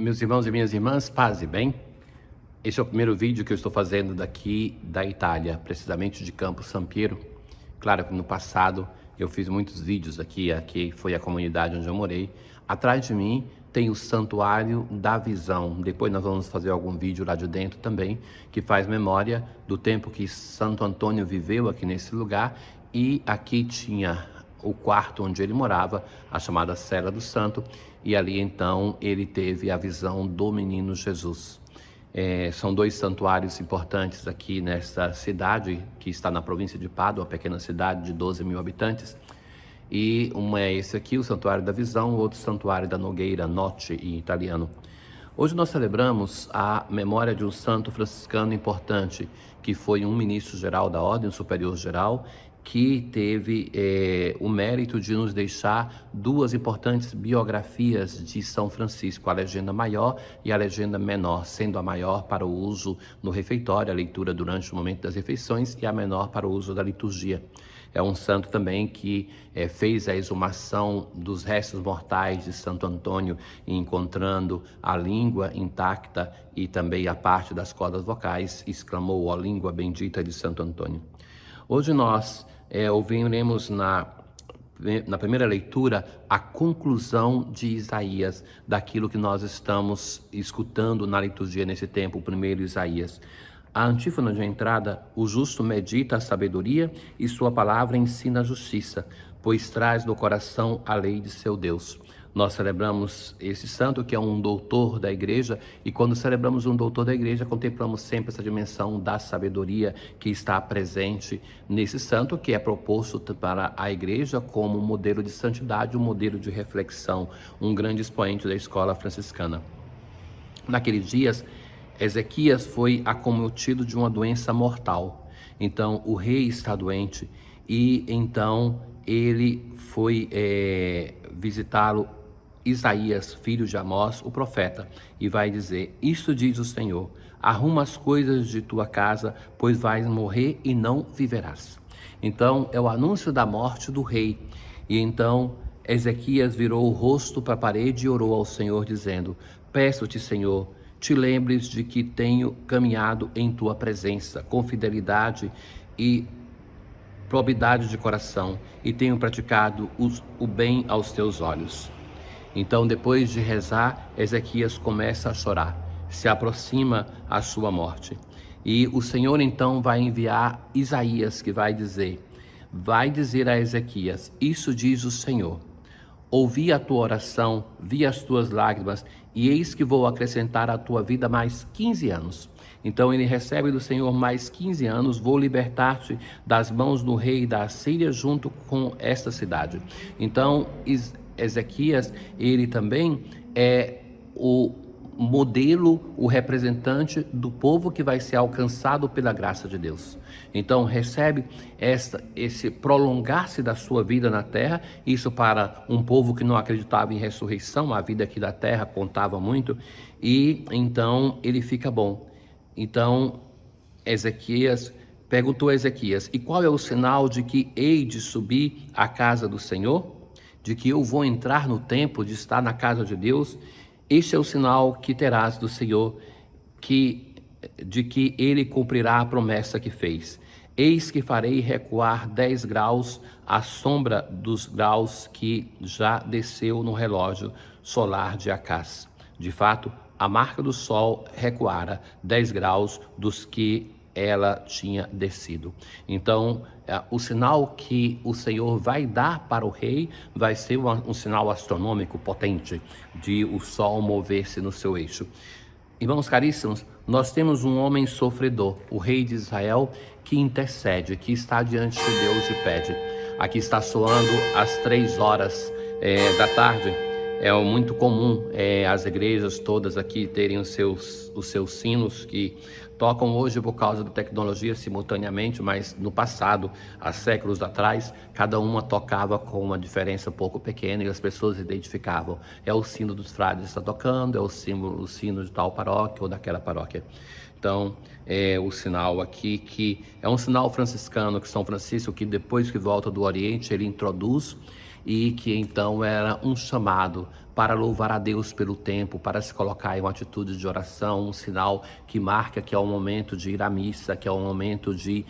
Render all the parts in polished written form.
Meus irmãos e minhas irmãs, paz e bem. Esse é o primeiro vídeo que eu estou fazendo daqui da Itália, precisamente de Campo San Piero. Claro que no passado eu fiz muitos vídeos aqui foi a comunidade onde eu morei. Atrás de mim tem o Santuário da Visão. Depois nós vamos fazer algum vídeo lá de dentro também, que faz memória do tempo que Santo Antônio viveu aqui nesse lugar. E aqui tinha o quarto onde ele morava, a chamada Cela do Santo, e ali então ele teve a visão do menino Jesus. São dois santuários importantes aqui nessa cidade, que está na província de Pádua, uma pequena cidade de 12 mil habitantes. E um é esse aqui, o Santuário da Visão, o outro Santuário da Nogueira, Notte em italiano. Hoje nós celebramos a memória de um santo franciscano importante, que foi um ministro-geral da Ordem Superior Geral, que teve o mérito de nos deixar duas importantes biografias de São Francisco, a Legenda Maior e a Legenda Menor, sendo a maior para o uso no refeitório, a leitura durante o momento das refeições, e a menor para o uso da liturgia. É um santo também que fez a exumação dos restos mortais de Santo Antônio, encontrando a língua intacta e também a parte das cordas vocais, exclamou: "Ó língua bendita de Santo Antônio". Hoje nós ouviremos na primeira leitura a conclusão de Isaías, daquilo que nós estamos escutando na liturgia nesse tempo, o primeiro Isaías. A antífona de entrada: o justo medita a sabedoria e sua palavra ensina a justiça, pois traz no coração a lei de seu Deus. Nós celebramos esse santo que é um doutor da igreja, e quando celebramos um doutor da igreja, contemplamos sempre essa dimensão da sabedoria que está presente nesse santo, que é proposto para a igreja como um modelo de santidade, um modelo de reflexão, um grande expoente da escola franciscana. Naqueles dias, Ezequias foi acometido de uma doença mortal. Então o rei está doente e então ele foi visitá-lo, Isaías, filho de Amós, o profeta, e vai dizer: "Isto diz o Senhor: arruma as coisas de tua casa, pois vais morrer e não viverás". Então é o anúncio da morte do rei. E então Ezequias virou o rosto para a parede e orou ao Senhor, dizendo: "Peço-te, Senhor, te lembres de que tenho caminhado em tua presença com fidelidade e probidade de coração, e tenho praticado o bem aos teus olhos". Então, depois de rezar, Ezequias começa a chorar, se aproxima a sua morte. E o Senhor então vai enviar Isaías, que vai dizer a Ezequias: "Isso diz o Senhor: ouvi a tua oração, vi as tuas lágrimas, e eis que vou acrescentar à tua vida mais 15 anos. Então ele recebe do Senhor mais 15 anos, vou libertar-te das mãos do rei da Assíria junto com esta cidade. Então Ezequias, ele também é o modelo, o representante do povo que vai ser alcançado pela graça de Deus. Então recebe esse prolongar-se da sua vida na terra, isso para um povo que não acreditava em ressurreição, a vida aqui da terra contava muito, e então ele fica bom. Então Ezequias perguntou a Ezequias: "E qual é o sinal de que hei de subir à casa do Senhor? De que eu vou entrar no templo, de estar na casa de Deus? Este é o sinal que terás do Senhor, de que ele cumprirá a promessa que fez. Eis que farei recuar 10 graus à sombra dos graus que já desceu no relógio solar de Acás. De fato, a marca do sol recuara 10 graus dos que ela tinha descido". Então, o sinal que o Senhor vai dar para o rei vai ser um sinal astronômico potente, de o sol mover-se no seu eixo. Irmãos caríssimos, nós temos um homem sofredor, o rei de Israel, que intercede, que está diante de Deus e pede. Aqui está soando às 3 horas da tarde. É muito comum as igrejas todas aqui terem os seus sinos, que tocam hoje por causa da tecnologia simultaneamente, mas no passado, há séculos atrás, cada uma tocava com uma diferença um pouco pequena e as pessoas identificavam: é o sino dos frades que está tocando, é o sino de tal paróquia ou daquela paróquia. Então, é o sinal aqui, que é um sinal franciscano, que São Francisco, que depois que volta do Oriente, ele introduz. e que então era um chamado para louvar a Deus pelo tempo, para se colocar em uma atitude de oração, um sinal que marca que é o momento de ir à missa, que é o momento de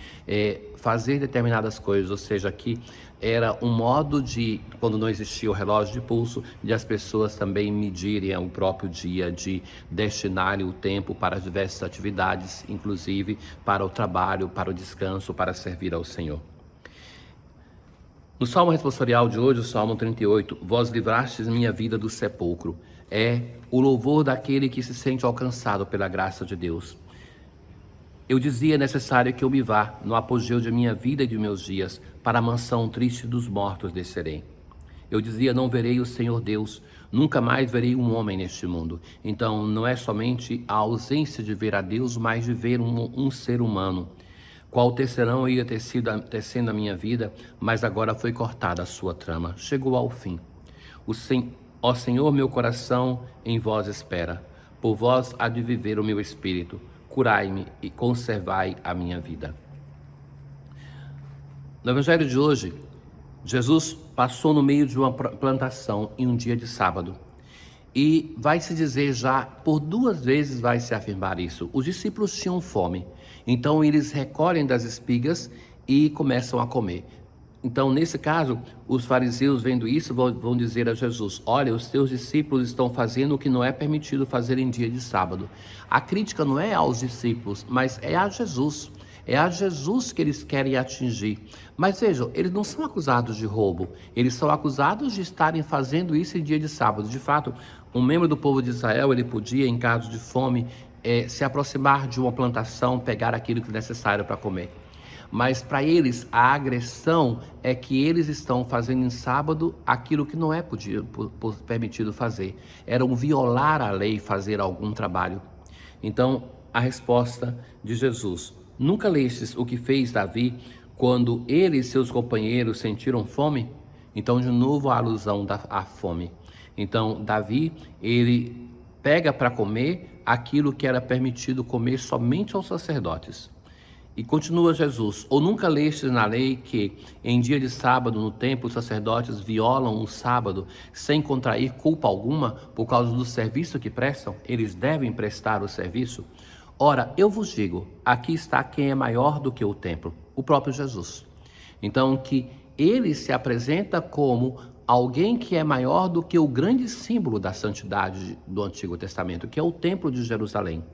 fazer determinadas coisas, ou seja, que era um modo de, quando não existia o relógio de pulso, de as pessoas também medirem o próprio dia, de destinarem o tempo para diversas atividades, inclusive para o trabalho, para o descanso, para servir ao Senhor. No Salmo responsorial de hoje, o Salmo 38, vós livrastes minha vida do sepulcro, é o louvor daquele que se sente alcançado pela graça de Deus. Eu dizia, é necessário que eu me vá, no apogeu de minha vida e de meus dias, para a mansão triste dos mortos descerei. Eu dizia, não verei o Senhor Deus, nunca mais verei um homem neste mundo. Então, não é somente a ausência de ver a Deus, mas de ver um ser humano. Qual tecelão ia tecendo a minha vida, mas agora foi cortada a sua trama. Chegou ao fim. Ó Senhor, meu coração em vós espera. Por vós há de viver o meu espírito. Curai-me e conservai a minha vida. No Evangelho de hoje, Jesus passou no meio de uma plantação em um dia de sábado. E vai se dizer já, por 2 vezes vai se afirmar isso. Os discípulos tinham fome, então eles recolhem das espigas e começam a comer. Então, nesse caso, os fariseus vendo isso vão dizer a Jesus, olha, os teus discípulos estão fazendo o que não é permitido fazer em dia de sábado. A crítica não é aos discípulos, mas é a Jesus. É a Jesus que eles querem atingir. Mas vejam, eles não são acusados de roubo, eles são acusados de estarem fazendo isso em dia de sábado. De fato, um membro do povo de Israel, ele podia, em caso de fome, se aproximar de uma plantação, pegar aquilo que é necessário para comer. Mas para eles, a agressão é que eles estão fazendo em sábado aquilo que não é permitido fazer. Era um violar a lei, fazer algum trabalho. Então, a resposta de Jesus: nunca lestes o que fez Davi quando ele e seus companheiros sentiram fome? Então, de novo, a alusão à fome. Então, Davi, ele pega para comer aquilo que era permitido comer somente aos sacerdotes. E continua Jesus, ou nunca lestes na lei que em dia de sábado no templo os sacerdotes violam o sábado sem contrair culpa alguma por causa do serviço que prestam? Eles devem prestar o serviço? Ora, eu vos digo, aqui está quem é maior do que o templo, o próprio Jesus. Então, que ele se apresenta como alguém que é maior do que o grande símbolo da santidade do Antigo Testamento, que é o templo de Jerusalém.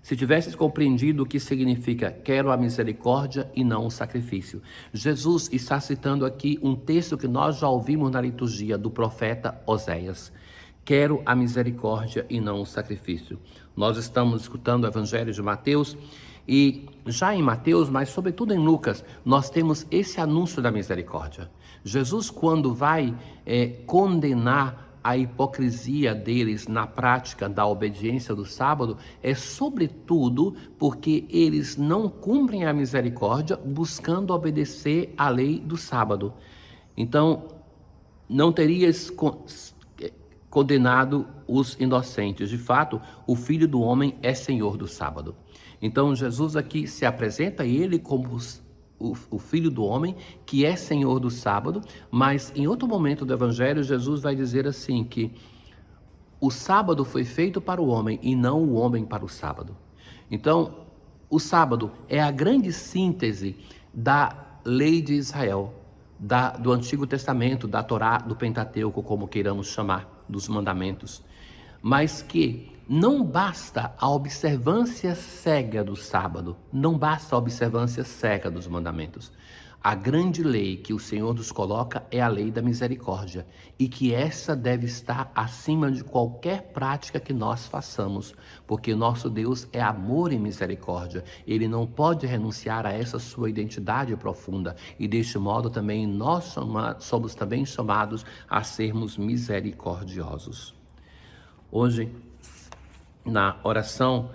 Se tivesses compreendido o que significa quero a misericórdia e não o sacrifício. Jesus está citando aqui um texto que nós já ouvimos na liturgia do profeta Oséias. Quero a misericórdia e não o sacrifício. Nós estamos escutando o Evangelho de Mateus e já em Mateus, mas sobretudo em Lucas, nós temos esse anúncio da misericórdia. Jesus, quando vai condenar a hipocrisia deles na prática da obediência do sábado, é sobretudo porque eles não cumprem a misericórdia buscando obedecer à lei do sábado. Então, não terias condenado os inocentes. De fato, o Filho do Homem é Senhor do sábado. Então, Jesus aqui se apresenta ele como o Filho do Homem, que é Senhor do sábado, mas em outro momento do Evangelho, Jesus vai dizer assim, que o sábado foi feito para o homem e não o homem para o sábado. Então, o sábado é a grande síntese da lei de Israel, do Antigo Testamento, da Torá, do Pentateuco, como queiramos chamar, dos mandamentos, mas que não basta a observância cega do sábado, não basta a observância cega dos mandamentos. A grande lei que o Senhor nos coloca é a lei da misericórdia, e que essa deve estar acima de qualquer prática que nós façamos, porque nosso Deus é amor e misericórdia. Ele não pode renunciar a essa sua identidade profunda, e deste modo também nós somos também chamados a sermos misericordiosos. Hoje, na oração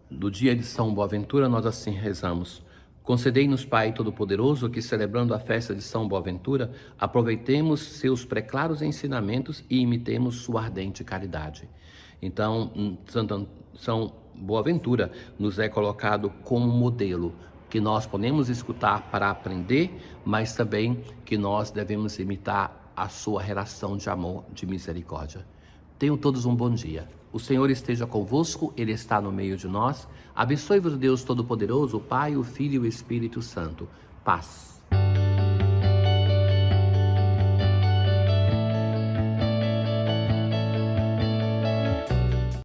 do dia de São Boaventura, nós assim rezamos: concedei-nos, Pai Todo-Poderoso, que celebrando a festa de São Boaventura, aproveitemos seus preclaros ensinamentos e imitemos sua ardente caridade. Então, São Boaventura nos é colocado como modelo, que nós podemos escutar para aprender, mas também que nós devemos imitar a sua relação de amor, de misericórdia. Tenham todos um bom dia. O Senhor esteja convosco, Ele está no meio de nós. Abençoe-vos Deus Todo-Poderoso, o Pai, o Filho e o Espírito Santo. Paz.